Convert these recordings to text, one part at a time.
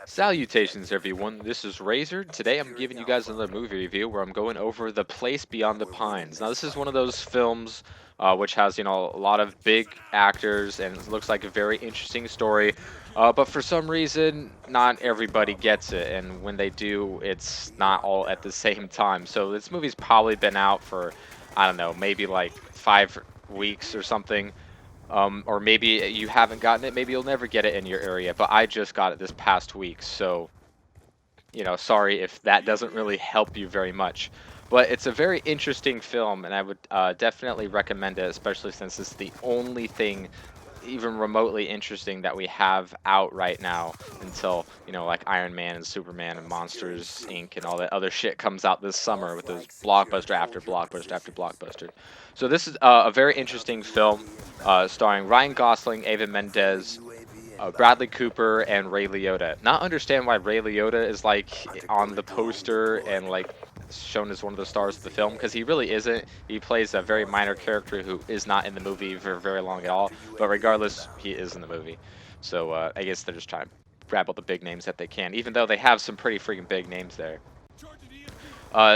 Salutations, everyone. This is Razor. Today I'm giving you guys another movie review where I'm going over The Place Beyond the Pines. Now, this is one of those films which has, a lot of big actors and it looks like a very interesting story. But for some reason, not everybody gets it. And when they do, it's not all at the same time. So this movie's probably been out for, I don't know, maybe like 5 weeks or something. Or maybe you haven't gotten it. Maybe you'll never get it in your area. But I just got it this past week, so sorry if that doesn't really help you very much. But it's a very interesting film, and I would definitely recommend it, especially since it's the only thing even remotely interesting that we have out right now until, like Iron Man and Superman and Monsters Inc. and all that other shit comes out this summer with those blockbuster after blockbuster after blockbuster. So this is a very interesting film starring Ryan Gosling, Ava Mendes, Bradley Cooper, and Ray Liotta. Not understand why Ray Liotta is like on the poster and like shown as one of the stars of the film, because he really isn't. He plays a very minor character who is not in the movie for very long at all. But regardless, he is in the movie. So I guess they're just trying to grab all the big names that they can, even though they have some pretty freaking big names there.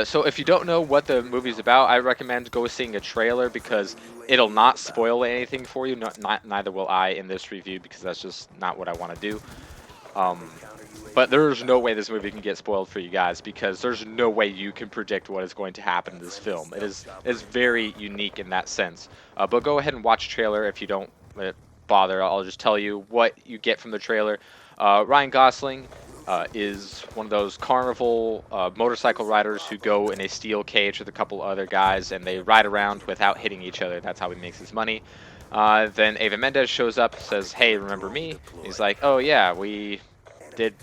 So if you don't know what the movie's about, I recommend go seeing a trailer because it'll not spoil anything for you. Neither will I in this review because that's just not what I want to do. Um, but there's no way this movie can get spoiled for you guys because there's no way you can predict what is going to happen in this film. It is very unique in that sense. But go ahead and watch the trailer if you don't bother. I'll just tell you what you get from the trailer. Ryan Gosling is one of those carnival motorcycle riders who go in a steel cage with a couple other guys and they ride around without hitting each other. That's how he makes his money. Then Ava Mendes shows up, says, "Hey, remember me?" He's like, "Oh yeah, we did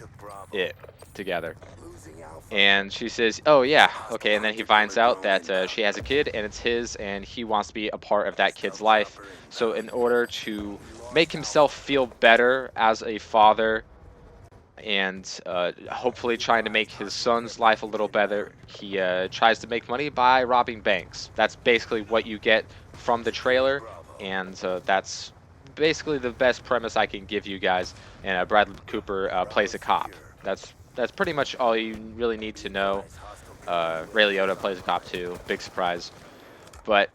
it together." And she says, "Oh yeah, okay." And then he finds out that she has a kid and it's his, and he wants to be a part of that kid's life. So in order to make himself feel better as a father and hopefully trying to make his son's life a little better, he tries to make money by robbing banks. That's basically what you get from the trailer, and that's basically the best premise I can give you guys. And Bradley Cooper plays a cop. That's pretty much all you really need to know. Ray Liotta plays a cop too. Big surprise, but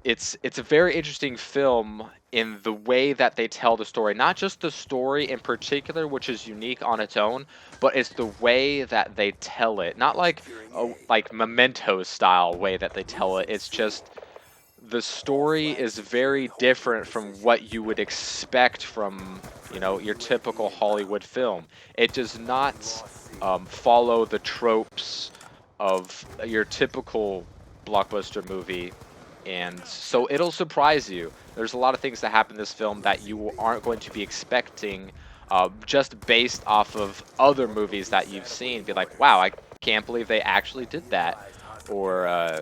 it's a very interesting film in the way that they tell the story. Not just the story in particular, which is unique on its own, but it's the way that they tell it. Not like a like Memento style way that they tell it. It's just the story is very different from what you would expect from, your typical Hollywood film. It does not follow the tropes of your typical blockbuster movie, and so it'll surprise you. There's a lot of things that happen in this film that you aren't going to be expecting, just based off of other movies that you've seen. Be like, wow, I can't believe they actually did that. Or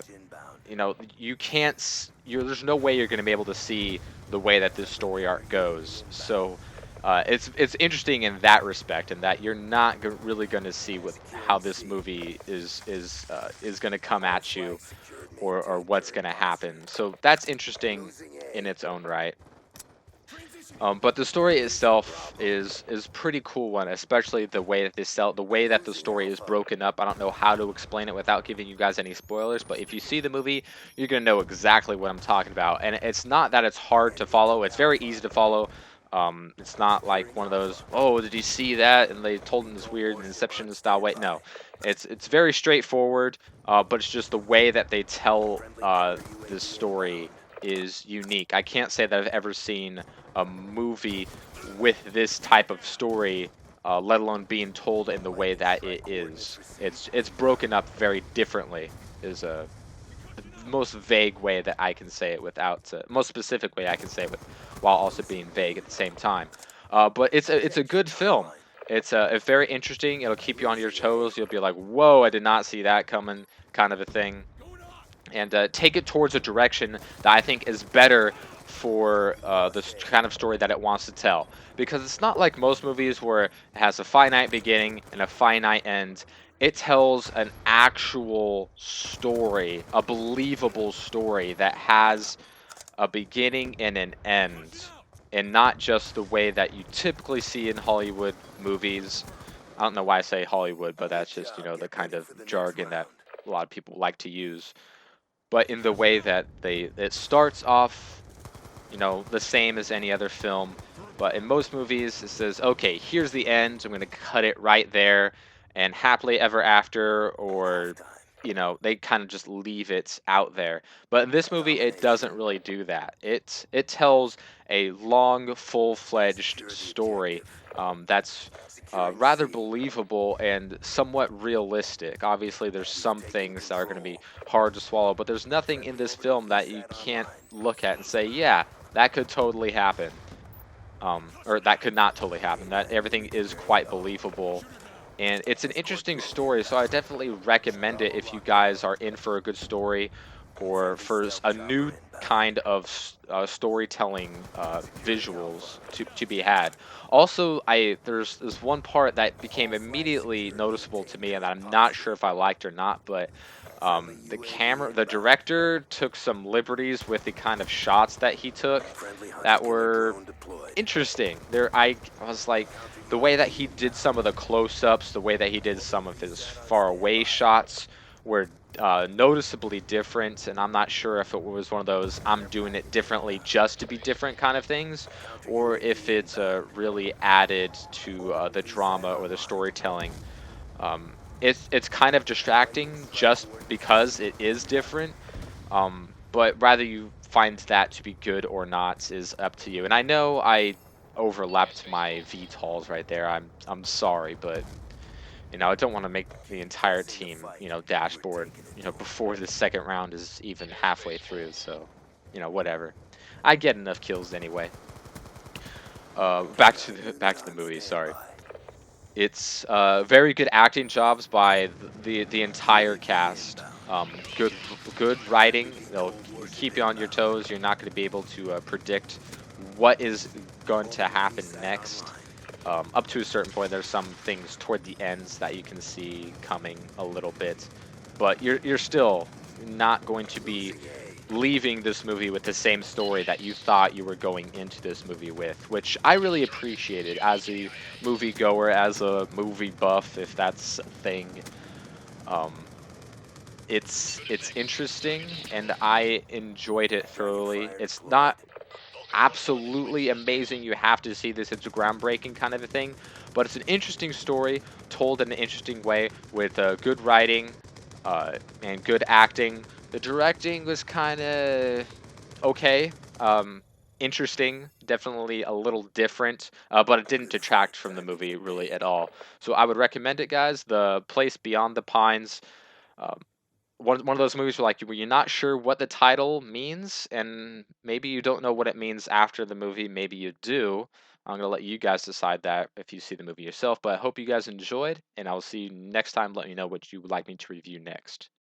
you can't. There's no way you're going to be able to see the way that this story arc goes. So it's interesting in that respect, and that you're not really going to see how this movie is going to come at you, or what's going to happen. So that's interesting in its own right. But the story itself is pretty cool one, especially the way that the way that the story is broken up. I don't know how to explain it without giving you guys any spoilers, but if you see the movie, you're gonna know exactly what I'm talking about. And it's not that it's hard to follow; it's very easy to follow. It's not like one of those, "Oh, did you see that?" and they told in this weird Inception style way. No, it's very straightforward, but it's just the way that they tell this story is unique. I can't say that I've ever seen a movie with this type of story, let alone being told in the way that it is. It's broken up very differently. Is the most vague way that I can say it without most specific way I can say it with, while also being vague at the same time. But it's a good film. It's very interesting. It'll keep you on your toes. You'll be like, "Whoa, I did not see that coming," kind of a thing, and take it towards a direction that I think is better for the kind of story that it wants to tell. Because it's not like most movies where it has a finite beginning and a finite end. It tells an actual story, a believable story that has a beginning and an end, and not just the way that you typically see in Hollywood movies, I don't know why I say Hollywood, but that's just, the kind of jargon that a lot of people like to use. But in the way that it starts off, the same as any other film, but in most movies it says, "Okay, here's the end. I'm going to cut it right there," and happily ever after, or they kind of just leave it out there. But in this movie, it doesn't really do that. It tells a long, full-fledged story that's rather believable and somewhat realistic. Obviously, there's some things that are going to be hard to swallow, but there's nothing in this film that you can't look at and say, "Yeah, that could totally happen." Or that could not totally happen. That everything is quite believable, and it's an interesting story. So I definitely recommend it if you guys are in for a good story, or for a new kind of storytelling visuals to be had. Also, there's one part that became immediately noticeable to me, and I'm not sure if I liked or not, but the director took some liberties with the kind of shots that he took that were interesting. I was like, the way that he did some of the close-ups, the way that he did some of his far away shots were noticeably different, and I'm not sure if it was one of those "I'm doing it differently just to be different" kind of things, or if it's really added to the drama or the storytelling. It's kind of distracting just because it is different, but rather you find that to be good or not is up to you. And I know I overlapped my VTOLs right there. I'm sorry, but I don't want to make the entire team, dashboard, before the second round is even halfway through. So, whatever. I get enough kills anyway. Back to the movie. Sorry. It's very good acting jobs by the entire cast. Good writing. They'll keep you on your toes. You're not going to be able to predict what is going to happen next. Up to a certain point, there's some things toward the ends that you can see coming a little bit, but you're still not going to be leaving this movie with the same story that you thought you were going into this movie with, which I really appreciated as a moviegoer, as a movie buff, if that's a thing. Um, it's interesting, and I enjoyed it thoroughly. It's not absolutely amazing. You have to see this. It's a groundbreaking kind of a thing, but it's an interesting story told in an interesting way with good writing and good acting. The directing was kind of okay. Interesting, definitely a little different, but it didn't detract from the movie really at all. So I would recommend it, guys. The Place Beyond the Pines. Um, one of those movies where you're not sure what the title means, and maybe you don't know what it means after the movie. Maybe you do. I'm gonna let you guys decide that if you see the movie yourself. But I hope you guys enjoyed, and I'll see you next time. Let me know what you would like me to review next.